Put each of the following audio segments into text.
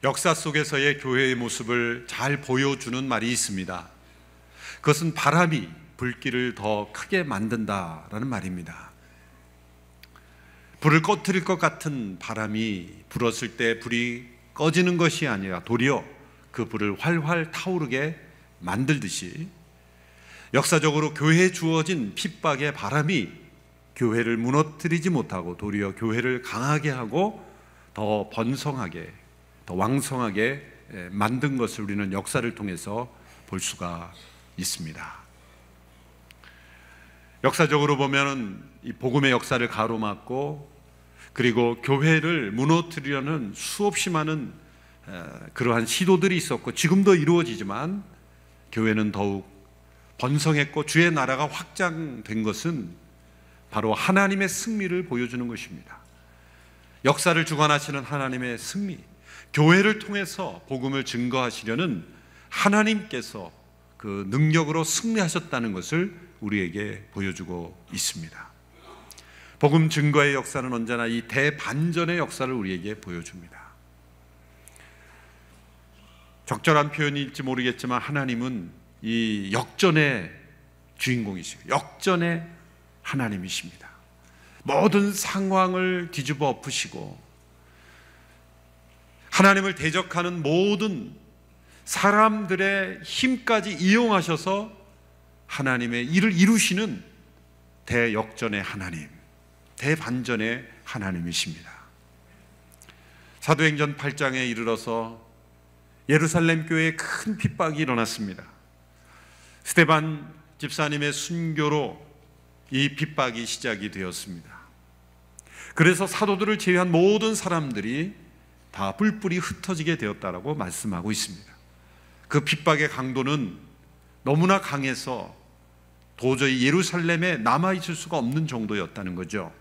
역사 속에서의 교회의 모습을 잘 보여주는 말이 있습니다. 그것은 바람이 불길을 더 크게 만든다라는 말입니다. 불을 꺼뜨릴 것 같은 바람이 불었을 때 불이 꺼지는 것이 아니라 도리어 그 불을 활활 타오르게 만들듯이 역사적으로 교회에 주어진 핍박의 바람이 교회를 무너뜨리지 못하고 도리어 교회를 강하게 하고 더 번성하게, 더 왕성하게 만든 것을 우리는 역사를 통해서 볼 수가 있습니다. 역사적으로 보면 이 복음의 역사를 가로막고 그리고 교회를 무너뜨리려는 수없이 많은 그러한 시도들이 있었고 지금도 이루어지지만 교회는 더욱 번성했고 주의 나라가 확장된 것은 바로 하나님의 승리를 보여주는 것입니다. 역사를 주관하시는 하나님의 승리, 교회를 통해서 복음을 증거하시려는 하나님께서 그 능력으로 승리하셨다는 것을 우리에게 보여주고 있습니다. 복음 증거의 역사는 언제나 이 대반전의 역사를 우리에게 보여줍니다. 적절한 표현일지 모르겠지만 하나님은 이 역전의 주인공이시고 역전의 하나님이십니다. 모든 상황을 뒤집어 엎으시고 하나님을 대적하는 모든 사람들의 힘까지 이용하셔서 하나님의 일을 이루시는 대역전의 하나님, 대반전의 하나님이십니다. 사도행전 8장에 이르러서 예루살렘 교회에 큰 핍박이 일어났습니다. 스데반 집사님의 순교로 이 핍박이 시작이 되었습니다. 그래서 사도들을 제외한 모든 사람들이 다 뿔뿔이 흩어지게 되었다라고 말씀하고 있습니다. 그 핍박의 강도는 너무나 강해서 도저히 예루살렘에 남아있을 수가 없는 정도였다는 거죠.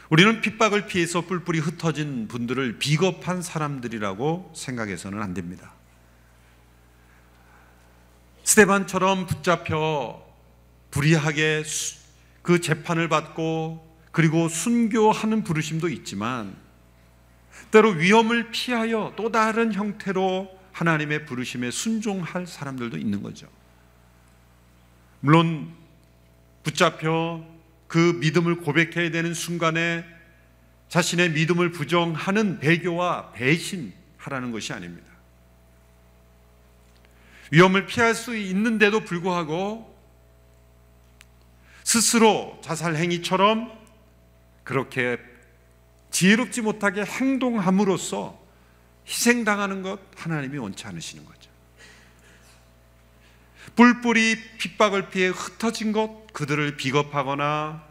우리는 핍박을 피해서 뿔뿔이 흩어진 분들을 비겁한 사람들이라고 생각해서는 안 됩니다. 스데반처럼 붙잡혀 불의하게 그 재판을 받고 그리고 순교하는 부르심도 있지만 때로 위험을 피하여 또 다른 형태로 하나님의 부르심에 순종할 사람들도 있는 거죠. 물론 붙잡혀 그 믿음을 고백해야 되는 순간에 자신의 믿음을 부정하는 배교와 배신하라는 것이 아닙니다. 위험을 피할 수 있는데도 불구하고 스스로 자살 행위처럼 그렇게 지혜롭지 못하게 행동함으로써 희생당하는 것 하나님이 원치 않으시는 거죠. 뿔뿔이 핍박을 피해 흩어진 것 그들을 비겁하거나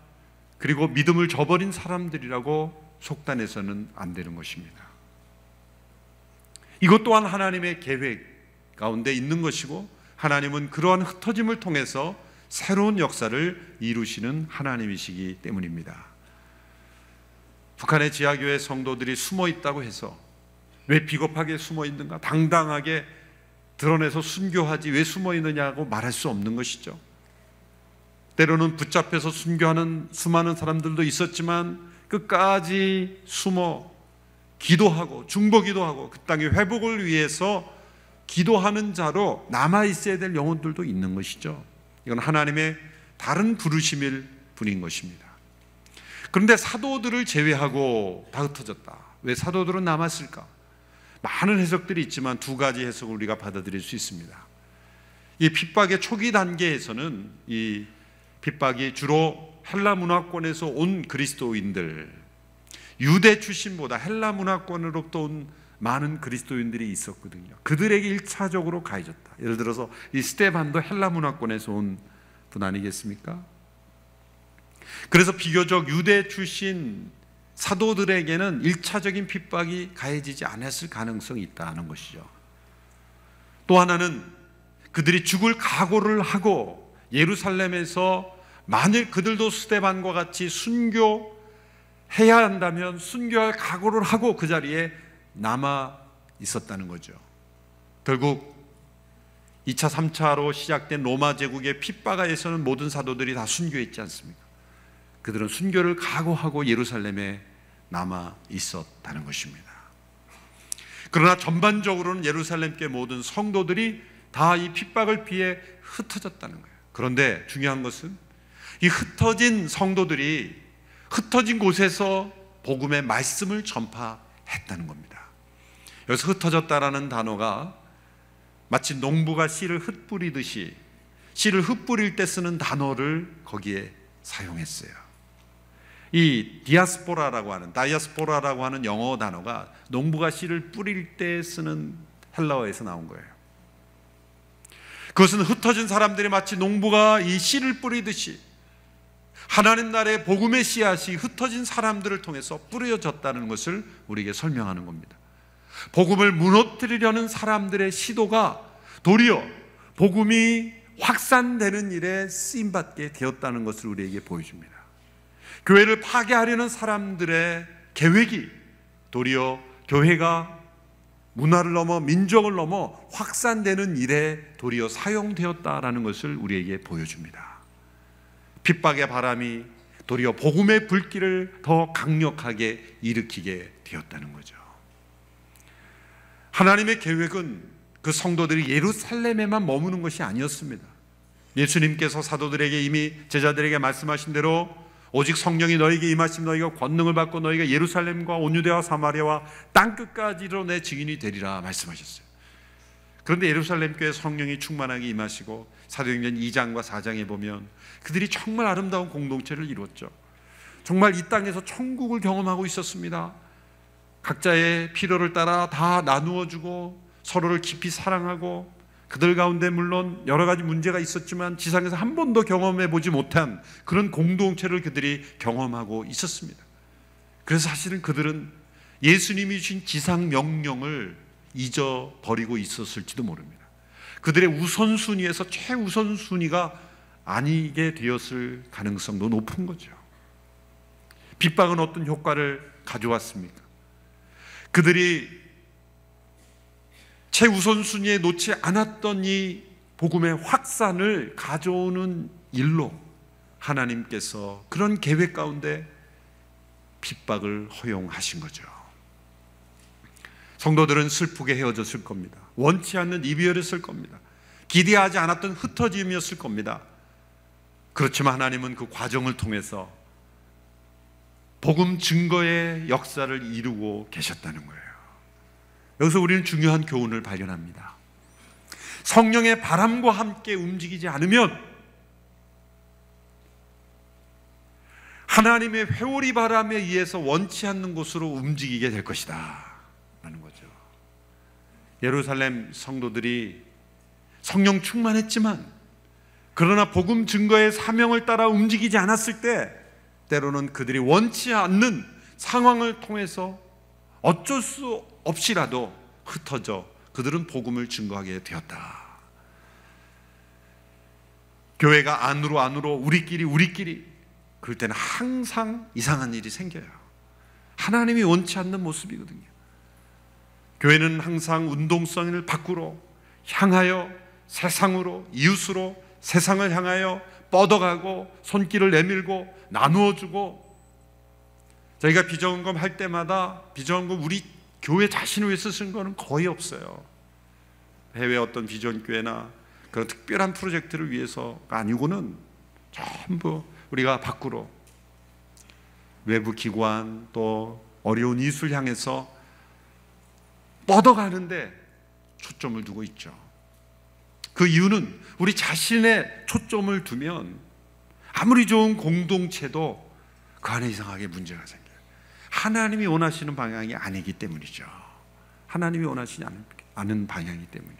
그리고 믿음을 저버린 사람들이라고 속단해서는 안 되는 것입니다. 이것 또한 하나님의 계획 가운데 있는 것이고 하나님은 그러한 흩어짐을 통해서 새로운 역사를 이루시는 하나님이시기 때문입니다. 북한의 지하교회 성도들이 숨어 있다고 해서 왜 비겁하게 숨어 있는가? 당당하게 드러내서 순교하지 왜 숨어 있느냐고 말할 수 없는 것이죠. 때로는 붙잡혀서 순교하는 수많은 사람들도 있었지만 끝까지 숨어 기도하고 중보기도하고 그 땅의 회복을 위해서 기도하는 자로 남아있어야 될 영혼들도 있는 것이죠. 이건 하나님의 다른 부르심일 뿐인 것입니다. 그런데 사도들을 제외하고 다 흩어졌다. 왜 사도들은 남았을까? 많은 해석들이 있지만 두 가지 해석을 우리가 받아들일 수 있습니다. 이 핍박의 초기 단계에서는 이 핍박이 주로 헬라 문화권에서 온 그리스도인들, 유대 출신보다 헬라 문화권으로부터 온 많은 그리스도인들이 있었거든요. 그들에게 1차적으로 가해졌다. 예를 들어서 이 스데반도 헬라 문화권에서 온 분 아니겠습니까? 그래서 비교적 유대 출신 사도들에게는 1차적인 핍박이 가해지지 않았을 가능성이 있다는 것이죠. 또 하나는 그들이 죽을 각오를 하고 예루살렘에서 만일 그들도 스데반과 같이 순교해야 한다면 순교할 각오를 하고 그 자리에 남아 있었다는 거죠. 결국 2차, 3차로 시작된 로마 제국의 핍박하에서는 모든 사도들이 다 순교했지 않습니까? 그들은 순교를 각오하고 예루살렘에 남아 있었다는 것입니다. 그러나 전반적으로는 예루살렘 교회 모든 성도들이 다 이 핍박을 피해 흩어졌다는 거예요. 그런데 중요한 것은 이 흩어진 성도들이 흩어진 곳에서 복음의 말씀을 전파했다는 겁니다. 여기서 흩어졌다라는 단어가 마치 농부가 씨를 흩뿌리듯이 씨를 흩뿌릴 때 쓰는 단어를 거기에 사용했어요. 이 다이아스포라라고 하는 영어 단어가 농부가 씨를 뿌릴 때 쓰는 헬라어에서 나온 거예요. 그것은 흩어진 사람들이 마치 농부가 이 씨를 뿌리듯이 하나님 나라의 복음의 씨앗이 흩어진 사람들을 통해서 뿌려졌다는 것을 우리에게 설명하는 겁니다. 복음을 무너뜨리려는 사람들의 시도가 도리어 복음이 확산되는 일에 쓰임받게 되었다는 것을 우리에게 보여줍니다. 교회를 파괴하려는 사람들의 계획이 도리어 교회가 문화를 넘어 민족을 넘어 확산되는 일에 도리어 사용되었다라는 것을 우리에게 보여줍니다. 핍박의 바람이 도리어 복음의 불길을 더 강력하게 일으키게 되었다는 거죠. 하나님의 계획은 그 성도들이 예루살렘에만 머무는 것이 아니었습니다. 예수님께서 사도들에게 이미 제자들에게 말씀하신 대로 오직 성령이 너에게 임하시면 너희가 권능을 받고 너희가 예루살렘과 온 유대와 사마리아와 땅끝까지로 내 증인이 되리라 말씀하셨어요. 그런데 예루살렘 교회 성령이 충만하게 임하시고 사도행전 2장과 4장에 보면 그들이 정말 아름다운 공동체를 이루었죠. 정말 이 땅에서 천국을 경험하고 있었습니다. 각자의 필요를 따라 다 나누어주고 서로를 깊이 사랑하고 그들 가운데 물론 여러 가지 문제가 있었지만 지상에서 한 번도 경험해 보지 못한 그런 공동체를 그들이 경험하고 있었습니다. 그래서 사실은 그들은 예수님이 주신 지상 명령을 잊어버리고 있었을지도 모릅니다. 그들의 우선순위에서 최우선순위가 아니게 되었을 가능성도 높은 거죠. 핍박은 어떤 효과를 가져왔습니까? 그들이 최우선순위에 놓지 않았던 이 복음의 확산을 가져오는 일로 하나님께서 그런 계획 가운데 핍박을 허용하신 거죠. 성도들은 슬프게 헤어졌을 겁니다. 원치 않는 이별이었을 겁니다. 기대하지 않았던 흩어짐이었을 겁니다. 그렇지만 하나님은 그 과정을 통해서 복음 증거의 역사를 이루고 계셨다는 거예요. 여기서 우리는 중요한 교훈을 발견합니다. 성령의 바람과 함께 움직이지 않으면 하나님의 회오리 바람에 의해서 원치 않는 곳으로 움직이게 될 것이다 라는 거죠. 예루살렘 성도들이 성령 충만했지만 그러나 복음 증거의 사명을 따라 움직이지 않았을 때 때로는 그들이 원치 않는 상황을 통해서 어쩔 수 없이라도 흩어져 그들은 복음을 증거하게 되었다. 교회가 안으로 우리끼리 그럴 때는 항상 이상한 일이 생겨요. 하나님이 원치 않는 모습이거든요. 교회는 항상 운동성을 밖으로 향하여 세상으로 이웃으로 세상을 향하여 뻗어가고 손길을 내밀고 나누어주고 저희가 비전검 할 때마다 비전검 우리 교회 자신을 위해서 쓴 거는 거의 없어요. 해외 어떤 비전교회나 그런 특별한 프로젝트를 위해서가 아니고는 전부 우리가 밖으로 외부 기관 또 어려운 이웃을 향해서 뻗어가는데 초점을 두고 있죠. 그 이유는 우리 자신의 초점을 두면 아무리 좋은 공동체도 그 안에 이상하게 문제가 생겨요. 하나님이 원하시는 방향이 아니기 때문이죠. 하나님이 원하시지 않은 방향이기 때문에.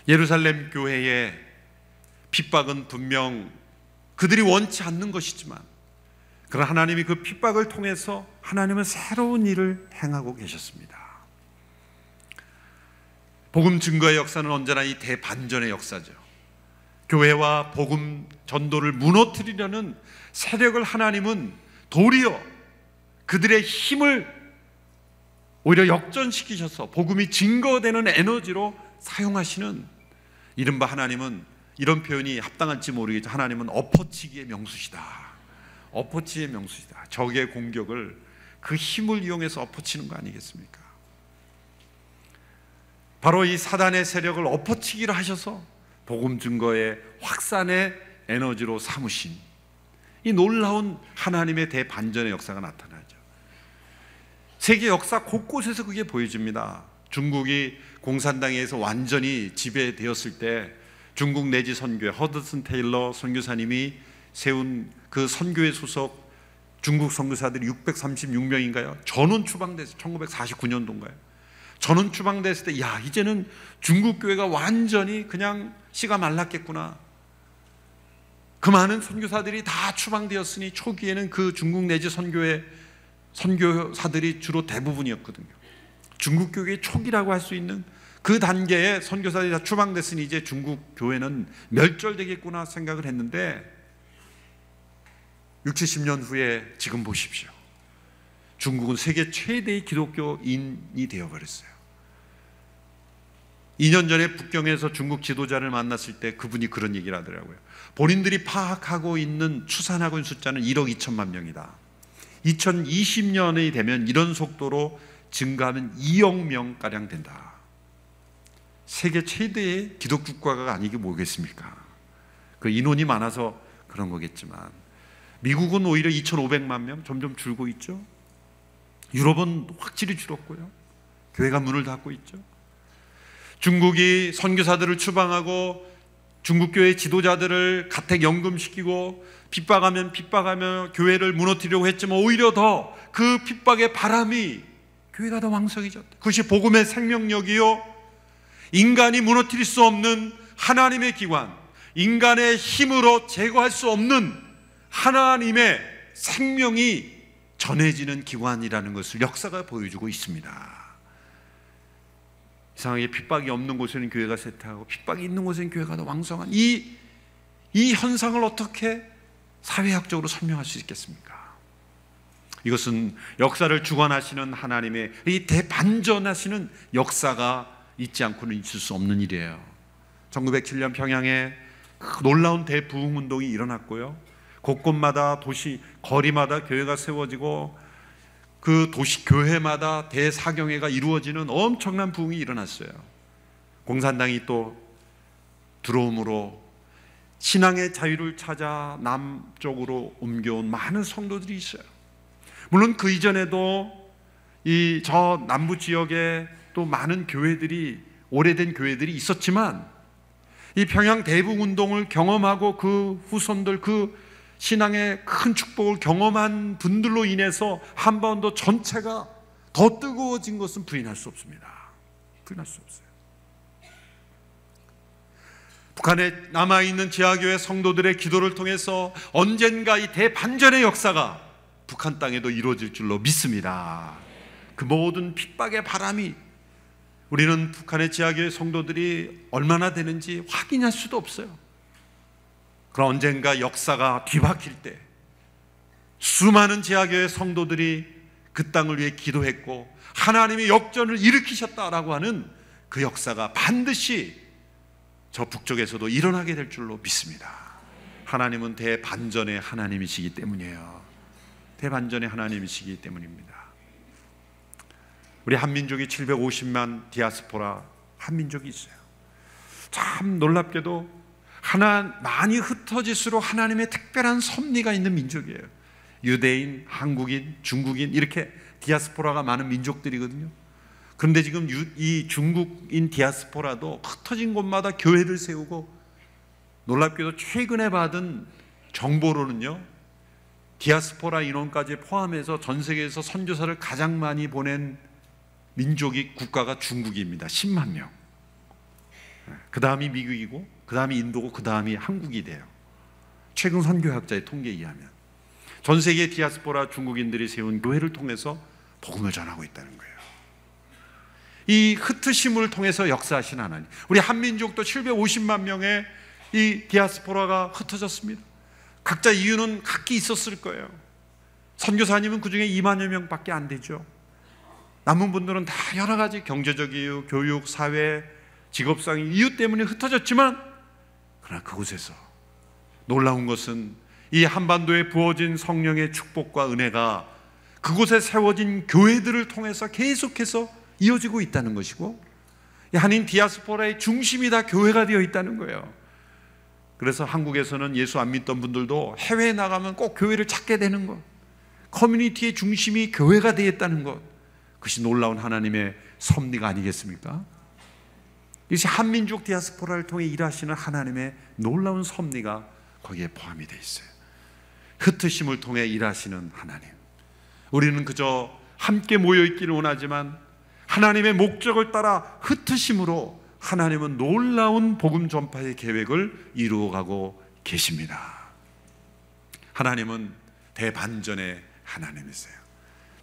예루살렘 교회의 핍박은 분명 그들이 원치 않는 것이지만 그러나 하나님이 그 핍박을 통해서 하나님은 새로운 일을 행하고 계셨습니다. 복음 증거의 역사는 언제나 이 대반전의 역사죠. 교회와 복음 전도를 무너뜨리려는 세력을 하나님은 도리어 그들의 힘을 오히려 역전시키셔서 복음이 증거되는 에너지로 사용하시는 이른바 하나님은 이런 표현이 합당할지 모르겠지만 하나님은 엎어치기의 명수시다. 엎어치기의 명수시다. 적의 공격을 그 힘을 이용해서 엎어치는 거 아니겠습니까? 바로 이 사단의 세력을 엎어치기를 하셔서 복음 증거의 확산의 에너지로 삼으신 이 놀라운 하나님의 대반전의 역사가 나타나죠. 세계 역사 곳곳에서 그게 보여집니다. 중국이 공산당에서 완전히 지배되었을 때 중국 내지 선교회 허드슨 테일러 선교사님이 세운 그 선교회 소속 중국 선교사들이 636명인가요? 전원 추방됐어요. 1949년도인가요? 전원 추방됐을 때 야, 이제는 중국 교회가 완전히 그냥 씨가 말랐겠구나. 그 많은 선교사들이 다 추방되었으니 초기에는 그 중국 내지 선교회 선교사들이 주로 대부분이었거든요. 중국 교회의 초기라고 할 수 있는 그 단계에 선교사들이 다 추방됐으니 이제 중국 교회는 멸절되겠구나 생각을 했는데 60, 70년 후에 지금 보십시오. 중국은 세계 최대의 기독교인이 되어버렸어요. 2년 전에 북경에서 중국 지도자를 만났을 때 그분이 그런 얘기를 하더라고요. 본인들이 파악하고 있는 추산하고 있는 숫자는 1억 2천만 명이다. 2020년이 되면 이런 속도로 증가하면 2억 명가량 된다. 세계 최대의 기독교 국가가 아니게 뭐겠습니까? 그 인원이 많아서 그런 거겠지만 미국은 오히려 2,500만 명 점점 줄고 있죠. 유럽은 확실히 줄었고요. 교회가 문을 닫고 있죠. 중국이 선교사들을 추방하고 중국 교회 지도자들을 가택 연금시키고 핍박하며 교회를 무너뜨리려고 했지만 오히려 더 그 핍박의 바람이 교회가 더 왕성해졌다. 그것이 복음의 생명력이요, 인간이 무너뜨릴 수 없는 하나님의 기관, 인간의 힘으로 제거할 수 없는 하나님의 생명이 전해지는 기관이라는 것을 역사가 보여주고 있습니다. 이상하게 핍박이 없는 곳에는 교회가 쇠퇴하고 핍박이 있는 곳에는 교회가 더 왕성한 이 현상을 어떻게 사회학적으로 설명할 수 있겠습니까? 이것은 역사를 주관하시는 하나님의 이 대반전하시는 역사가 있지 않고는 있을 수 없는 일이에요. 1907년 평양에 놀라운 대부흥운동이 일어났고요. 곳곳마다 도시, 거리마다 교회가 세워지고 그 도시 교회마다 대사경회가 이루어지는 엄청난 부흥이 일어났어요. 공산당이 또 들어옴으로 신앙의 자유를 찾아 남쪽으로 옮겨온 많은 성도들이 있어요. 물론 그 이전에도 이 저 남부 지역에 또 많은 교회들이, 오래된 교회들이 있었지만 이 평양 대부흥운동을 경험하고 그 후손들, 그 신앙의 큰 축복을 경험한 분들로 인해서 한반도 전체가 더 뜨거워진 것은 부인할 수 없습니다. 부인할 수 없어요. 북한에 남아있는 지하교회 성도들의 기도를 통해서 언젠가 이 대반전의 역사가 북한 땅에도 이루어질 줄로 믿습니다. 그 모든 핍박의 바람이, 우리는 북한의 지하교회 성도들이 얼마나 되는지 확인할 수도 없어요. 그러나 언젠가 역사가 뒤바뀔 때 수많은 지하교회 성도들이 그 땅을 위해 기도했고 하나님이 역전을 일으키셨다라고 하는 그 역사가 반드시 저 북쪽에서도 일어나게 될 줄로 믿습니다. 하나님은 대반전의 하나님이시기 때문이에요. 대반전의 하나님이시기 때문입니다. 우리 한민족이 750만 디아스포라 한민족이 있어요. 참 놀랍게도 많이 흩어질수록 하나님의 특별한 섭리가 있는 민족이에요. 유대인, 한국인, 중국인, 이렇게 디아스포라가 많은 민족들이거든요. 그런데 지금 이 중국인 디아스포라도 흩어진 곳마다 교회를 세우고, 놀랍게도 최근에 받은 정보로는요, 디아스포라 인원까지 포함해서 전 세계에서 선교사를 가장 많이 보낸 민족이, 국가가 중국입니다. 10만 명. 그 다음이 미국이고, 그 다음이 인도고, 그 다음이 한국이 돼요. 최근 선교학자의 통계에 의하면 전 세계 디아스포라 중국인들이 세운 교회를 통해서 복음을 전하고 있다는 거예요. 이 흩으심을 통해서 역사하신 하나님, 우리 한민족도 750만 명의 이 디아스포라가 흩어졌습니다. 각자 이유는 각기 있었을 거예요. 선교사님은 그 중에 2만여 명밖에 안 되죠. 남은 분들은 다 여러 가지 경제적 이유, 교육, 사회, 직업상 이유 때문에 흩어졌지만, 그러나 그곳에서 놀라운 것은 이 한반도에 부어진 성령의 축복과 은혜가 그곳에 세워진 교회들을 통해서 계속해서 이어지고 있다는 것이고, 한인 디아스포라의 중심이 다 교회가 되어 있다는 거예요. 그래서 한국에서는 예수 안 믿던 분들도 해외에 나가면 꼭 교회를 찾게 되는 것, 커뮤니티의 중심이 교회가 되어 있다는 것, 그것이 놀라운 하나님의 섭리가 아니겠습니까? 이것이 한민족 디아스포라를 통해 일하시는 하나님의 놀라운 섭리가 거기에 포함이 되어 있어요. 흩으심을 통해 일하시는 하나님, 우리는 그저 함께 모여있기를 원하지만 하나님의 목적을 따라 흩으심으로 하나님은 놀라운 복음 전파의 계획을 이루어가고 계십니다. 하나님은 대반전의 하나님이세요.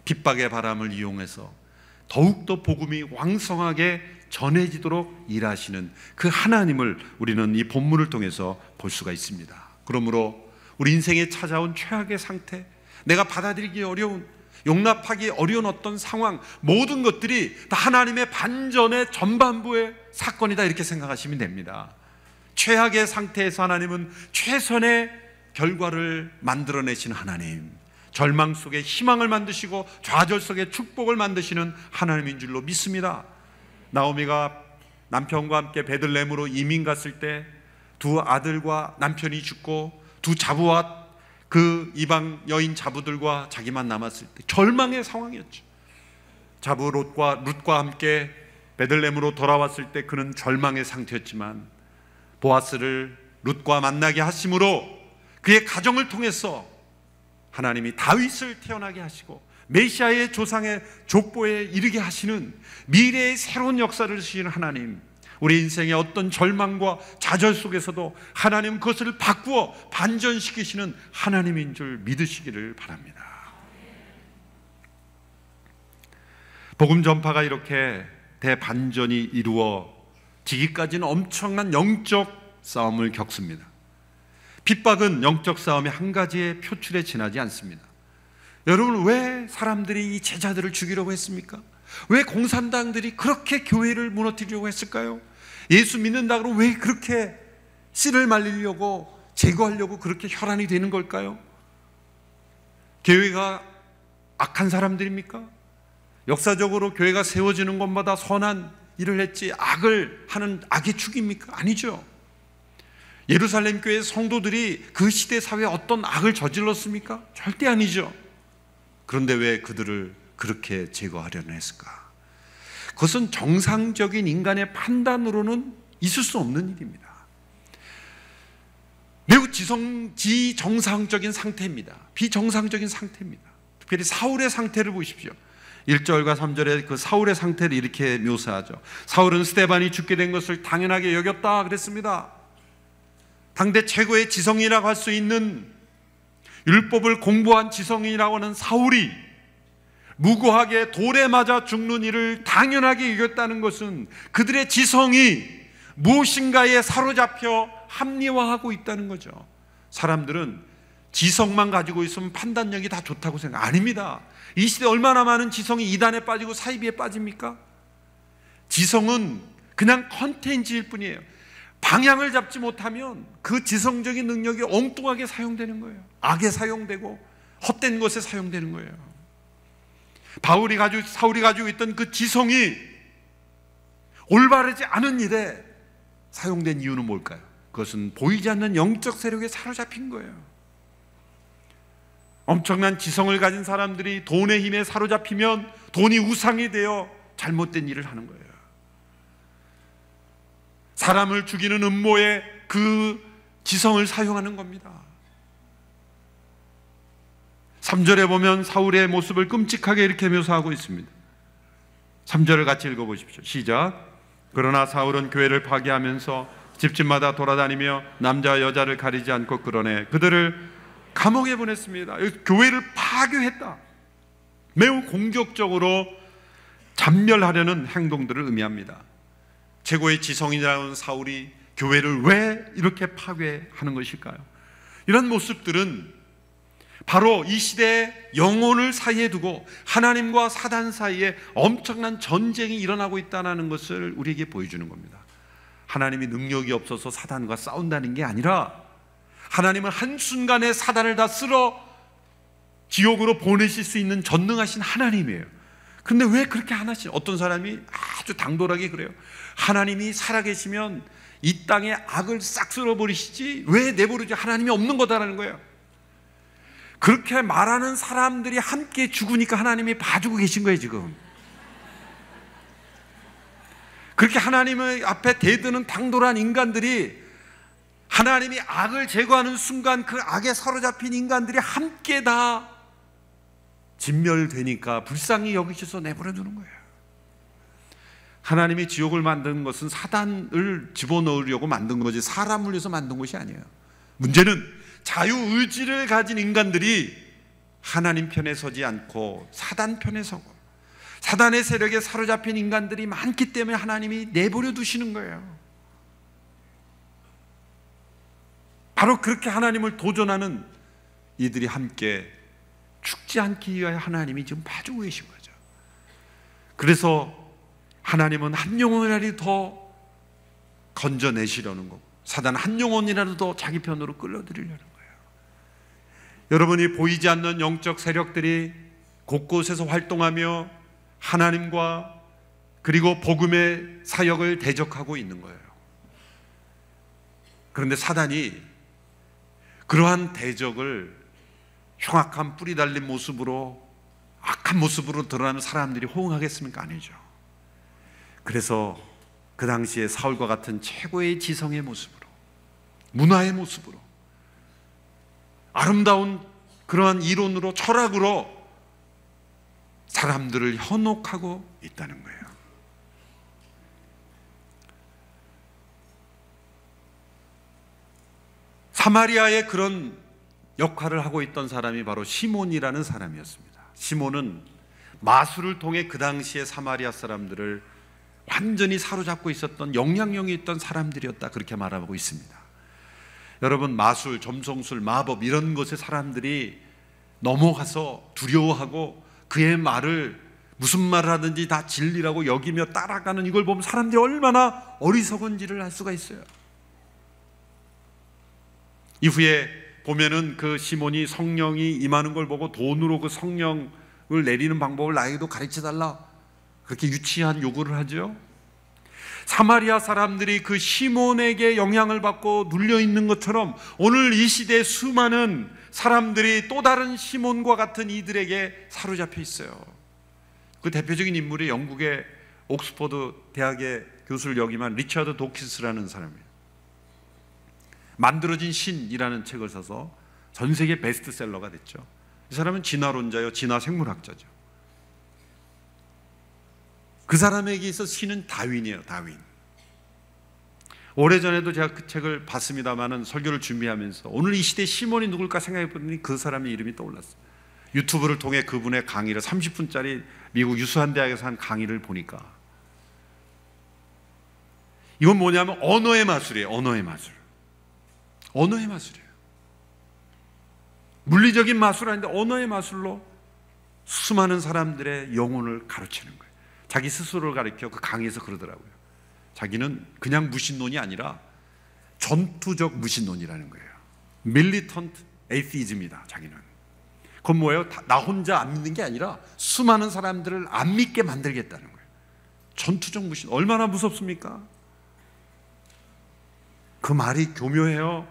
핍박의 바람을 이용해서 더욱더 복음이 왕성하게 전해지도록 일하시는 그 하나님을 우리는 이 본문을 통해서 볼 수가 있습니다. 그러므로 우리 인생에 찾아온 최악의 상태, 내가 받아들이기 어려운, 용납하기 어려운 어떤 상황, 모든 것들이 다 하나님의 반전의 전반부의 사건이다, 이렇게 생각하시면 됩니다. 최악의 상태에서 하나님은 최선의 결과를 만들어내시는 하나님, 절망 속에 희망을 만드시고 좌절 속에 축복을 만드시는 하나님인 줄로 믿습니다. 나오미가 남편과 함께 베들레헴으로 이민 갔을 때 두 아들과 남편이 죽고 두 자부와 그 이방 여인 자부들과 자기만 남았을 때 절망의 상황이었죠. 자부 롯과 함께 베들레헴으로 돌아왔을 때 그는 절망의 상태였지만 보아스를 롯과 만나게 하심으로 그의 가정을 통해서 하나님이 다윗을 태어나게 하시고 메시아의 조상의 족보에 이르게 하시는 미래의 새로운 역사를 주시는 하나님, 우리 인생의 어떤 절망과 좌절 속에서도 하나님 그것을 바꾸어 반전시키시는 하나님인 줄 믿으시기를 바랍니다. 복음 전파가 이렇게 대반전이 이루어지기까지는 엄청난 영적 싸움을 겪습니다. 핍박은 영적 싸움의 한 가지의 표출에 지나지 않습니다. 여러분, 왜 사람들이 이 제자들을 죽이려고 했습니까? 왜 공산당들이 그렇게 교회를 무너뜨리려고 했을까요? 예수 믿는다고 왜 그렇게 씨를 말리려고, 제거하려고 그렇게 혈안이 되는 걸까요? 교회가 악한 사람들입니까? 역사적으로 교회가 세워지는 것마다 선한 일을 했지 악을 하는 악의 축입니까? 아니죠. 예루살렘 교회 성도들이 그 시대 사회에 어떤 악을 저질렀습니까? 절대 아니죠. 그런데 왜 그들을 그렇게 제거하려는 했을까? 그것은 정상적인 인간의 판단으로는 있을 수 없는 일입니다. 매우 비정상적인 상태입니다. 비정상적인 상태입니다. 특별히 사울의 상태를 보십시오. 1절과 3절에 그 사울의 상태를 이렇게 묘사하죠. 사울은 스데반이 죽게 된 것을 당연하게 여겼다 그랬습니다. 당대 최고의 지성이라고 할 수 있는 율법을 공부한 지성인이라고 하는 사울이 무고하게 돌에 맞아 죽는 일을 당연하게 여겼다는 것은 그들의 지성이 무엇인가에 사로잡혀 합리화하고 있다는 거죠. 사람들은 지성만 가지고 있으면 판단력이 다 좋다고 생각. 아닙니다. 이 시대에 얼마나 많은 지성이 이단에 빠지고 사이비에 빠집니까? 지성은 그냥 컨텐츠일 뿐이에요. 방향을 잡지 못하면 그 지성적인 능력이 엉뚱하게 사용되는 거예요. 악에 사용되고 헛된 것에 사용되는 거예요. 사울이 가지고 있던 그 지성이 올바르지 않은 일에 사용된 이유는 뭘까요? 그것은 보이지 않는 영적 세력에 사로잡힌 거예요. 엄청난 지성을 가진 사람들이 돈의 힘에 사로잡히면 돈이 우상이 되어 잘못된 일을 하는 거예요. 사람을 죽이는 음모에 그 지성을 사용하는 겁니다. 3절에 보면 사울의 모습을 끔찍하게 이렇게 묘사하고 있습니다. 3절을 같이 읽어보십시오. 시작. 그러나 사울은 교회를 파괴하면서 집집마다 돌아다니며 남자와 여자를 가리지 않고 끌어내 그들을 감옥에 보냈습니다. 교회를 파괴했다. 매우 공격적으로 잔멸하려는 행동들을 의미합니다. 최고의 지성이라는 사울이 교회를 왜 이렇게 파괴하는 것일까요? 이런 모습들은 바로 이 시대의 영혼을 사이에 두고 하나님과 사단 사이에 엄청난 전쟁이 일어나고 있다는 것을 우리에게 보여주는 겁니다. 하나님이 능력이 없어서 사단과 싸운다는 게 아니라 하나님은 한순간에 사단을 다 쓸어 지옥으로 보내실 수 있는 전능하신 하나님이에요. 근데 왜 그렇게 하나씩 어떤 사람이 아주 당돌하게 그래요. 하나님이 살아계시면 이 땅의 악을 싹 쓸어버리시지 왜 내버리지? 하나님이 없는 거다라는 거예요. 그렇게 말하는 사람들이 함께 죽으니까 하나님이 봐주고 계신 거예요 지금. 그렇게 하나님의 앞에 대드는 당돌한 인간들이, 하나님이 악을 제거하는 순간 그 악에 사로잡힌 인간들이 함께 다 진멸되니까 불쌍히 여기셔서 내버려 두는 거예요. 하나님이 지옥을 만든 것은 사단을 집어넣으려고 만든 거지 사람을 위해서 만든 것이 아니에요. 문제는 자유의지를 가진 인간들이 하나님 편에 서지 않고 사단 편에 서고, 사단의 세력에 사로잡힌 인간들이 많기 때문에 하나님이 내버려 두시는 거예요. 바로 그렇게 하나님을 도전하는 이들이 함께 죽지 않기 위하여 하나님이 지금 봐주고 계신 거죠. 그래서 하나님은 한 영혼이라도 더 건져내시려는 거고, 사단 한 영혼이라도 더 자기 편으로 끌어들이려는 거예요. 여러분이 보이지 않는 영적 세력들이 곳곳에서 활동하며 하나님과 그리고 복음의 사역을 대적하고 있는 거예요. 그런데 사단이 그러한 대적을 흉악한 뿌리 달린 모습으로, 악한 모습으로 드러나는 사람들이 호응하겠습니까? 아니죠. 그래서 그 당시에 사울과 같은 최고의 지성의 모습으로, 문화의 모습으로, 아름다운 그러한 이론으로, 철학으로 사람들을 현혹하고 있다는 거예요. 사마리아의 그런 역할을 하고 있던 사람이 바로 시몬이라는 사람이었습니다. 시몬은 마술을 통해 그 당시에 사마리아 사람들을 완전히 사로잡고 있었던, 영향력이 있던 사람들이었다, 그렇게 말하고 있습니다. 여러분, 마술, 점성술, 마법 이런 것에 사람들이 넘어가서 두려워하고 그의 말을, 무슨 말을 하든지 다 진리라고 여기며 따라가는 이걸 보면 사람들이 얼마나 어리석은지를 알 수가 있어요. 이후에 보면은 그 시몬이 성령이 임하는 걸 보고 돈으로 그 성령을 내리는 방법을 나에게도 가르쳐달라, 그렇게 유치한 요구를 하죠. 사마리아 사람들이 그 시몬에게 영향을 받고 눌려있는 것처럼 오늘 이 시대에 수많은 사람들이 또 다른 시몬과 같은 이들에게 사로잡혀 있어요. 그 대표적인 인물이 영국의 옥스퍼드 대학의 교수를 역임한 리처드 도키스라는 사람이에요. 만들어진 신이라는 책을 써서 전 세계 베스트셀러가 됐죠. 이 사람은 진화론자요, 진화생물학자죠. 그 사람에게 있어 신은 다윈이에요, 다윈. 오래전에도 제가 그 책을 봤습니다마는 설교를 준비하면서 오늘 이 시대에 시몬이 누굴까 생각해 보니 그 사람의 이름이 떠올랐어요. 유튜브를 통해 그분의 강의를, 30분짜리 미국 유수한 대학에서 한 강의를 보니까 이건 뭐냐면 언어의 마술이에요. 언어의 마술. 언어의 마술이에요. 물리적인 마술 아닌데 언어의 마술로 수많은 사람들의 영혼을 가르치는 거예요. 자기 스스로를 가르쳐 그 강의에서 그러더라고요. 자기는 그냥 무신론이 아니라 전투적 무신론이라는 거예요. 밀리턴트 에이티즘이다, 자기는. 그건 뭐예요? 나 혼자 안 믿는 게 아니라 수많은 사람들을 안 믿게 만들겠다는 거예요. 전투적 무신, 얼마나 무섭습니까? 그 말이 교묘해요.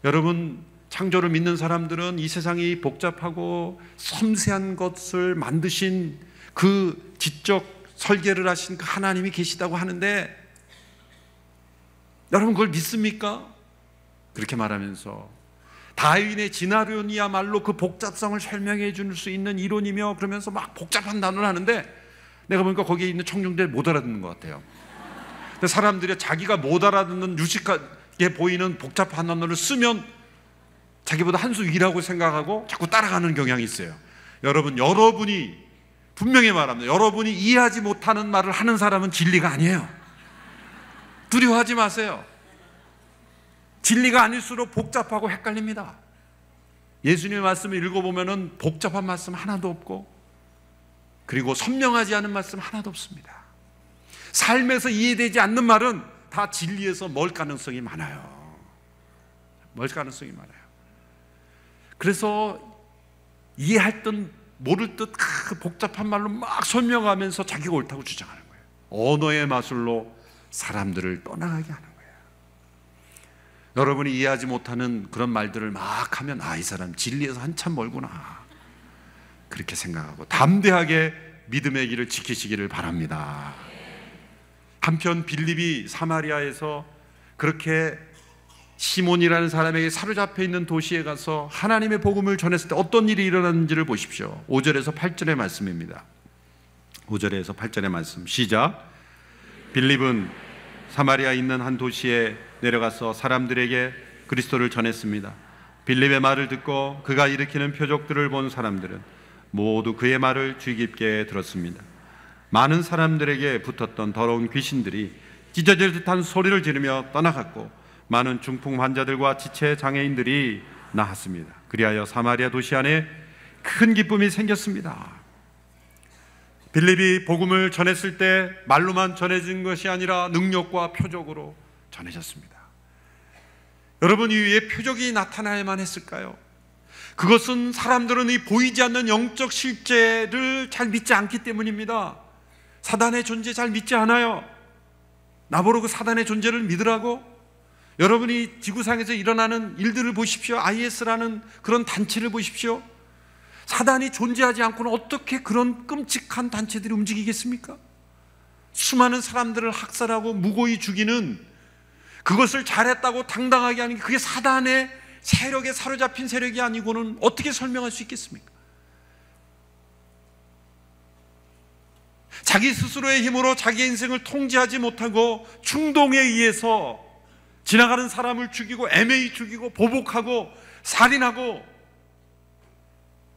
여러분, 창조를 믿는 사람들은 이 세상이 복잡하고 섬세한 것을 만드신 그 지적 설계를 하신 그 하나님이 계시다고 하는데 여러분 그걸 믿습니까? 그렇게 말하면서 다윈의 진화론이야말로 그 복잡성을 설명해 줄 수 있는 이론이며, 그러면서 막 복잡한 단어를 하는데 내가 보니까 거기에 있는 청중들이 못 알아듣는 것 같아요. 근데 사람들이 자기가 못 알아듣는 유식하게 보이는 복잡한 단어를 쓰면 자기보다 한 수 위라고 생각하고 자꾸 따라가는 경향이 있어요. 여러분이 분명히 말합니다. 여러분이 이해하지 못하는 말을 하는 사람은 진리가 아니에요. 두려워하지 마세요. 진리가 아닐수록 복잡하고 헷갈립니다. 예수님의 말씀을 읽어보면 복잡한 말씀 하나도 없고, 그리고 선명하지 않은 말씀 하나도 없습니다. 삶에서 이해되지 않는 말은 다 진리에서 멀 가능성이 많아요. 멀 가능성이 많아요. 그래서 이해했던 모를 듯 복잡한 말로 막 설명하면서 자기가 옳다고 주장하는 거예요. 언어의 마술로 사람들을 떠나가게 하는 거예요. 여러분이 이해하지 못하는 그런 말들을 막 하면 이 사람 진리에서 한참 멀구나, 그렇게 생각하고 담대하게 믿음의 길을 지키시기를 바랍니다. 한편 빌립이 사마리아에서 그렇게 시몬이라는 사람에게 사로잡혀 있는 도시에 가서 하나님의 복음을 전했을 때 어떤 일이 일어났는지를 보십시오. 5절에서 8절의 말씀입니다. 5절에서 8절의 말씀 시작. 빌립은 사마리아에 있는 한 도시에 내려가서 사람들에게 그리스도를 전했습니다. 빌립의 말을 듣고 그가 일으키는 표적들을 본 사람들은 모두 그의 말을 주의 깊게 들었습니다. 많은 사람들에게 붙었던 더러운 귀신들이 찢어질 듯한 소리를 지르며 떠나갔고 많은 중풍 환자들과 지체 장애인들이 나았습니다. 그리하여 사마리아 도시 안에 큰 기쁨이 생겼습니다. 빌립이 복음을 전했을 때 말로만 전해진 것이 아니라 능력과 표적으로 전해졌습니다. 여러분, 이 위에 표적이 나타나야만 했을까요? 그것은 사람들은 이 보이지 않는 영적 실제를 잘 믿지 않기 때문입니다. 사단의 존재 잘 믿지 않아요. 나보고 그 사단의 존재를 믿으라고? 여러분이 지구상에서 일어나는 일들을 보십시오. IS라는 그런 단체를 보십시오. 사단이 존재하지 않고는 어떻게 그런 끔찍한 단체들이 움직이겠습니까? 수많은 사람들을 학살하고 무고히 죽이는, 그것을 잘했다고 당당하게 하는 게 그게 사단의 세력에 사로잡힌 세력이 아니고는 어떻게 설명할 수 있겠습니까? 자기 스스로의 힘으로 자기 인생을 통제하지 못하고 충동에 의해서 지나가는 사람을 죽이고 애매히 죽이고 보복하고 살인하고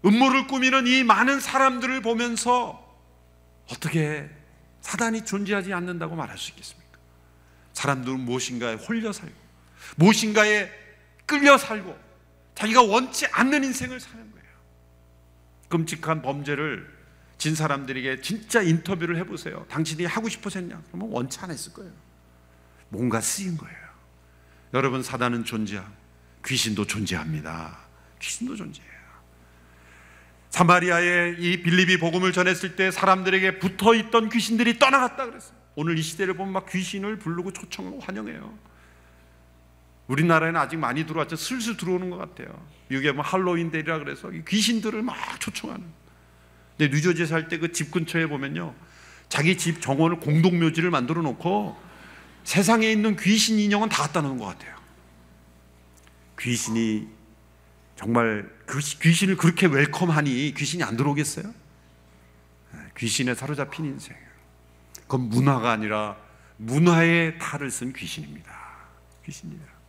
음모를 꾸미는 이 많은 사람들을 보면서 어떻게 사단이 존재하지 않는다고 말할 수 있겠습니까? 사람들은 무엇인가에 홀려 살고 무엇인가에 끌려 살고 자기가 원치 않는 인생을 사는 거예요. 끔찍한 범죄를 진 사람들에게 진짜 인터뷰를 해보세요. 당신이 하고 싶으셨냐? 그러면 원치 않았을 거예요. 뭔가 쓰인 거예요. 여러분, 사단은 존재하고 귀신도 존재합니다. 귀신도 존재해요. 사마리아에 이 빌립이 복음을 전했을 때 사람들에게 붙어있던 귀신들이 떠나갔다 그랬어요. 오늘 이 시대를 보면 막 귀신을 부르고 초청하고 환영해요. 우리나라에는 아직 많이 들어왔죠. 슬슬 들어오는 것 같아요. 미국에 뭐 할로윈 데이라 그래서 귀신들을 막 초청하는. 근데 뉴저지에 살 때 그 집 근처에 보면요, 자기 집 정원을 공동묘지를 만들어 놓고 세상에 있는 귀신 인형은 다 갖다 놓은 것 같아요. 귀신이 정말 그 귀신을 그렇게 웰컴하니 귀신이 안 들어오겠어요? 귀신에 사로잡힌 인생. 그건 문화가 아니라 문화의 탈을 쓴 귀신입니다. 귀신이에요.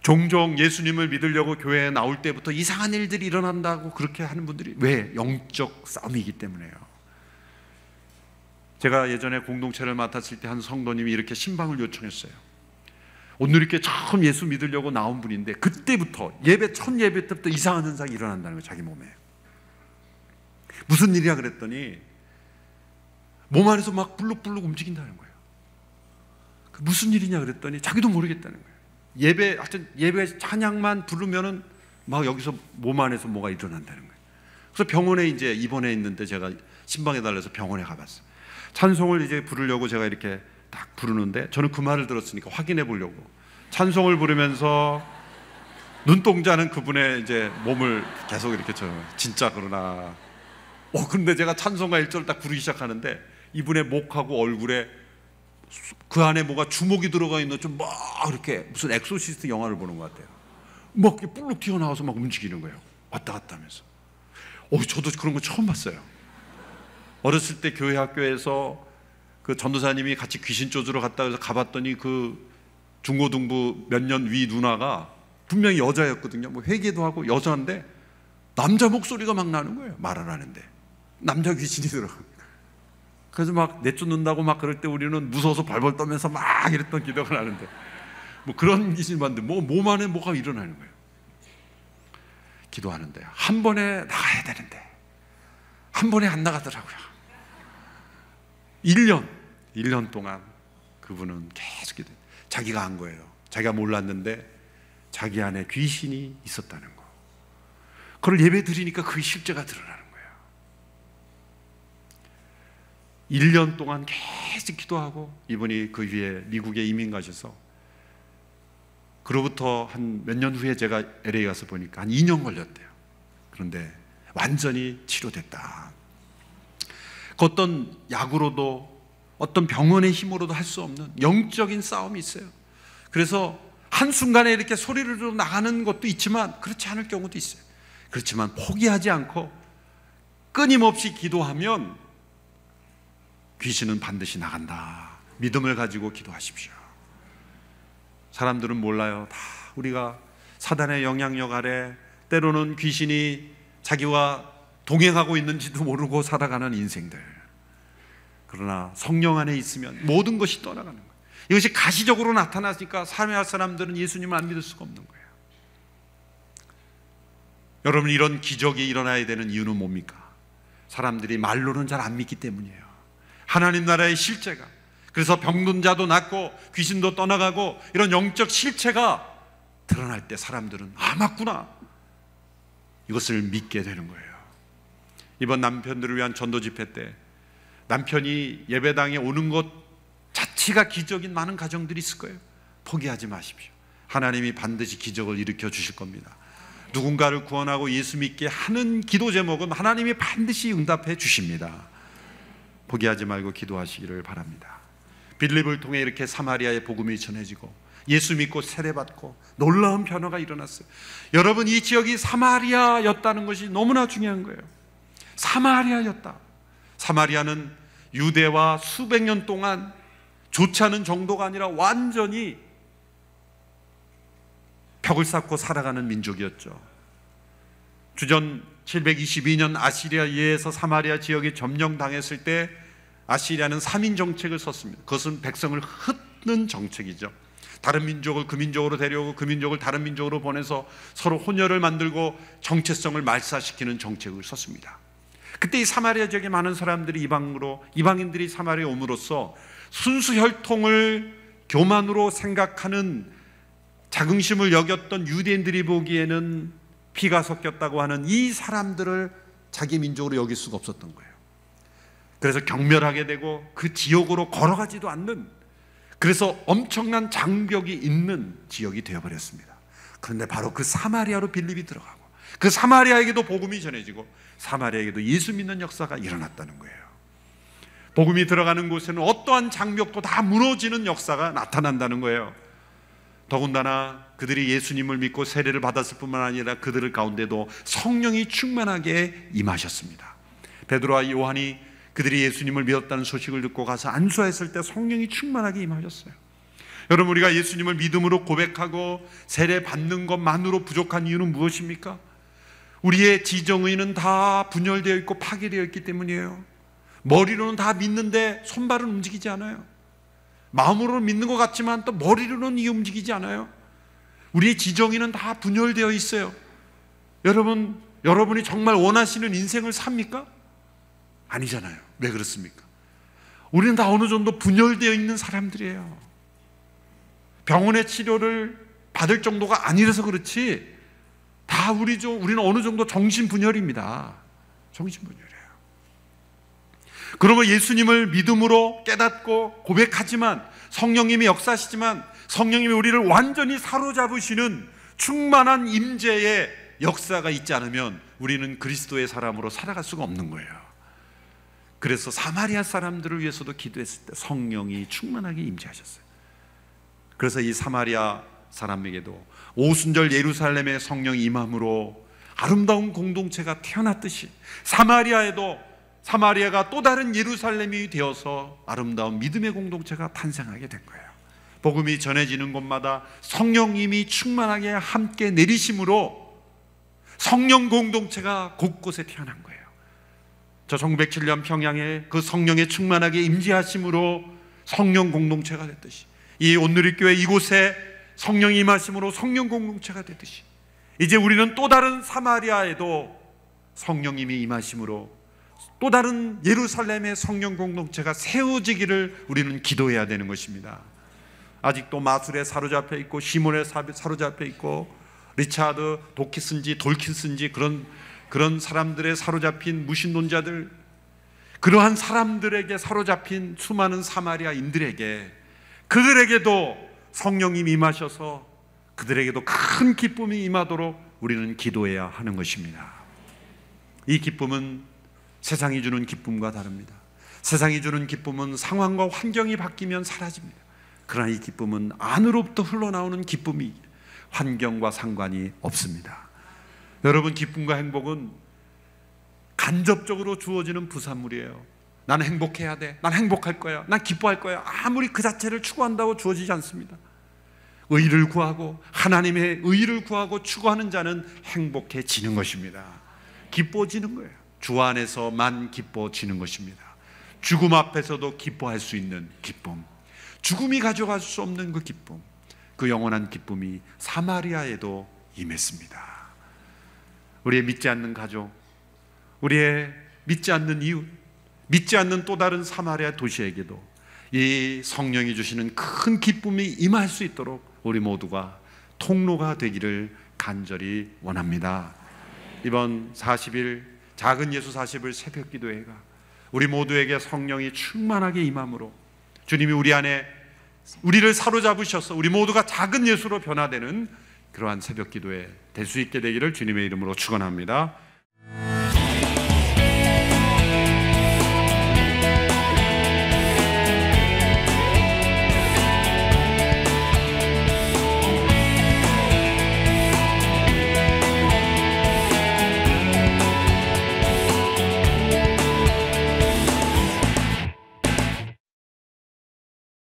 종종 예수님을 믿으려고 교회에 나올 때부터 이상한 일들이 일어난다고 그렇게 하는 분들이, 왜? 영적 싸움이기 때문에요. 제가 예전에 공동체를 맡았을 때 한 성도님이 이렇게 신방을 요청했어요. 오늘 이렇게 처음 예수 믿으려고 나온 분인데 그때부터 첫 예배 때부터 이상한 현상이 일어난다는 거예요. 자기 몸에. 무슨 일이야 그랬더니 몸 안에서 막 불룩불룩 움직인다는 거예요. 무슨 일이냐 그랬더니 자기도 모르겠다는 거예요. 예배 찬양만 부르면은 막 여기서 몸 안에서 뭐가 일어난다는 거예요. 그래서 병원에 이제 입원해 있는데 제가 신방해 달라서 병원에 가봤어요. 찬송을 이제 부르려고 제가 이렇게 딱 부르는데 저는 그 말을 들었으니까 확인해 보려고 찬송을 부르면서 눈동자는 그분의 이제 몸을 계속 이렇게 진짜 그러나. 근데 제가 찬송가 1절을 딱 부르기 시작하는데 이분의 목하고 얼굴에 그 안에 뭐가 주먹이 들어가 있는 좀 막 이렇게 무슨 엑소시스트 영화를 보는 것 같아요. 막 이렇게 뿔룩 튀어나와서 막 움직이는 거예요. 왔다 갔다 하면서. 저도 그런 거 처음 봤어요. 어렸을 때 교회 학교에서 그 전도사님이 같이 귀신 쫓으러 갔다 그래서 가봤더니 그 중고등부 몇 년 위 누나가 분명히 여자였거든요. 뭐 회개도 하고 여자인데 남자 목소리가 막 나는 거예요. 말을 하는데 남자 귀신이 들어갑니다. 그래서 막 내쫓는다고 막 그럴 때 우리는 무서워서 벌벌 떠면서 막 이랬던 기도가 나는데 뭐 그런 귀신이 봤는데 몸 안에 뭐가 일어나는 거예요. 기도하는데 한 번에 나가야 되는데 한 번에 안 나가더라고요. 1년 동안 그분은 계속 기도해요. 자기가 한 거예요. 자기가 몰랐는데 자기 안에 귀신이 있었다는 거. 그걸 예배 드리니까 그 실제가 드러나는 거예요. 1년 동안 계속 기도하고 이분이 그 위에 미국에 이민 가셔서 그로부터 한 몇 년 후에 제가 LA 가서 보니까 한 2년 걸렸대요. 그런데 완전히 치료됐다. 그 어떤 약으로도 어떤 병원의 힘으로도 할 수 없는 영적인 싸움이 있어요. 그래서 한순간에 이렇게 소리를 들어 나가는 것도 있지만 그렇지 않을 경우도 있어요. 그렇지만 포기하지 않고 끊임없이 기도하면 귀신은 반드시 나간다. 믿음을 가지고 기도하십시오. 사람들은 몰라요. 다 우리가 사단의 영향력 아래 때로는 귀신이 자기와 동행하고 있는지도 모르고 살아가는 인생들. 그러나 성령 안에 있으면 모든 것이 떠나가는 거예요. 이것이 가시적으로 나타나니까 삶의 사람들은 예수님을 안 믿을 수가 없는 거예요. 여러분, 이런 기적이 일어나야 되는 이유는 뭡니까? 사람들이 말로는 잘 안 믿기 때문이에요. 하나님 나라의 실제가, 그래서 병든 자도 낫고 귀신도 떠나가고 이런 영적 실체가 드러날 때 사람들은 아, 맞구나, 이것을 믿게 되는 거예요. 이번 남편들을 위한 전도 집회 때 남편이 예배당에 오는 것 자체가 기적인 많은 가정들이 있을 거예요. 포기하지 마십시오. 하나님이 반드시 기적을 일으켜 주실 겁니다. 누군가를 구원하고 예수 믿게 하는 기도 제목은 하나님이 반드시 응답해 주십니다. 포기하지 말고 기도하시기를 바랍니다. 빌립을 통해 이렇게 사마리아의 복음이 전해지고 예수 믿고 세례받고 놀라운 변화가 일어났어요. 여러분, 이 지역이 사마리아였다는 것이 너무나 중요한 거예요. 사마리아였다. 사마리아는 유대와 수백 년 동안 좋지 않은 정도가 아니라 완전히 벽을 쌓고 살아가는 민족이었죠. 주전 722년 아시리아에 의해서 사마리아 지역이 점령당했을 때 아시리아는 3인 정책을 썼습니다. 그것은 백성을 흩는 정책이죠. 다른 민족을 그 민족으로 데려오고 그 민족을 다른 민족으로 보내서 서로 혼혈을 만들고 정체성을 말살시키는 정책을 썼습니다. 그때 이 사마리아 지역에 많은 사람들이 이방인들이 사마리아에 옴으로써 순수 혈통을 교만으로 생각하는 자긍심을 여겼던 유대인들이 보기에는 피가 섞였다고 하는 이 사람들을 자기 민족으로 여길 수가 없었던 거예요. 그래서 경멸하게 되고 그 지역으로 걸어가지도 않는, 그래서 엄청난 장벽이 있는 지역이 되어버렸습니다. 그런데 바로 그 사마리아로 빌립이 들어가고 그 사마리아에게도 복음이 전해지고 사마리아에게도 예수 믿는 역사가 일어났다는 거예요. 복음이 들어가는 곳에는 어떠한 장벽도 다 무너지는 역사가 나타난다는 거예요. 더군다나 그들이 예수님을 믿고 세례를 받았을 뿐만 아니라 그들 가운데도 성령이 충만하게 임하셨습니다. 베드로와 요한이 그들이 예수님을 믿었다는 소식을 듣고 가서 안수했을 때 성령이 충만하게 임하셨어요. 여러분, 우리가 예수님을 믿음으로 고백하고 세례 받는 것만으로 부족한 이유는 무엇입니까? 우리의 지정의는 다 분열되어 있고 파괴되어 있기 때문이에요. 머리로는 다 믿는데 손발은 움직이지 않아요. 마음으로는 믿는 것 같지만 또 머리로는 이게 움직이지 않아요. 우리의 지정의는 다 분열되어 있어요. 여러분이 정말 원하시는 인생을 삽니까? 아니잖아요. 왜 그렇습니까? 우리는 다 어느 정도 분열되어 있는 사람들이에요. 병원의 치료를 받을 정도가 아니라서 그렇지 다 우리는 어느 정도 정신분열입니다. 정신분열이에요. 그러면 예수님을 믿음으로 깨닫고 고백하지만, 성령님이 역사하시지만 성령님이 우리를 완전히 사로잡으시는 충만한 임재의 역사가 있지 않으면 우리는 그리스도의 사람으로 살아갈 수가 없는 거예요. 그래서 사마리아 사람들을 위해서도 기도했을 때 성령이 충만하게 임재하셨어요. 그래서 이 사마리아 사람에게도 오순절 예루살렘의 성령이 임함으로 아름다운 공동체가 태어났듯이 사마리아가 또 다른 예루살렘이 되어서 아름다운 믿음의 공동체가 탄생하게 된 거예요. 복음이 전해지는 곳마다 성령님이 충만하게 함께 내리심으로 성령 공동체가 곳곳에 태어난 거예요. 저 1907년 평양에 그 성령의 충만하게 임재하심으로 성령 공동체가 됐듯이, 이 온누리교회 이곳에 성령이 임하심으로 성령 공동체가 됐듯이, 이제 우리는 또 다른 사마리아에도 성령님이 임하심으로 또 다른 예루살렘의 성령 공동체가 세워지기를 우리는 기도해야 되는 것입니다. 아직도 마술에 사로잡혀 있고 시몬에 사로잡혀 있고 리차드 도키슨지 돌킨슨지 그런 사람들의 사로잡힌 무신론자들, 그러한 사람들에게 사로잡힌 수많은 사마리아인들에게, 그들에게도 성령님이 임하셔서 그들에게도 큰 기쁨이 임하도록 우리는 기도해야 하는 것입니다. 이 기쁨은 세상이 주는 기쁨과 다릅니다. 세상이 주는 기쁨은 상황과 환경이 바뀌면 사라집니다. 그러나 이 기쁨은 안으로부터 흘러나오는 기쁨이 환경과 상관이 없습니다. 여러분, 기쁨과 행복은 간접적으로 주어지는 부산물이에요. 나는 행복해야 돼, 난 행복할 거야, 난 기뻐할 거야, 아무리 그 자체를 추구한다고 주어지지 않습니다. 의를 구하고 하나님의 의를 구하고 추구하는 자는 행복해지는 것입니다. 기뻐지는 거예요. 주 안에서만 기뻐지는 것입니다. 죽음 앞에서도 기뻐할 수 있는 기쁨, 죽음이 가져갈 수 없는 그 기쁨, 그 영원한 기쁨이 사마리아에도 임했습니다. 우리의 믿지 않는 가족, 우리의 믿지 않는 이웃, 믿지 않는 또 다른 사마리아 도시에게도 이 성령이 주시는 큰 기쁨이 임할 수 있도록 우리 모두가 통로가 되기를 간절히 원합니다. 이번 40일 작은 예수 40일 새벽 기도회가 우리 모두에게 성령이 충만하게 임함으로 주님이 우리 안에 우리를 사로잡으셔서 우리 모두가 작은 예수로 변화되는 그러한 새벽 기도회 될 수 있게 되기를 주님의 이름으로 축원합니다.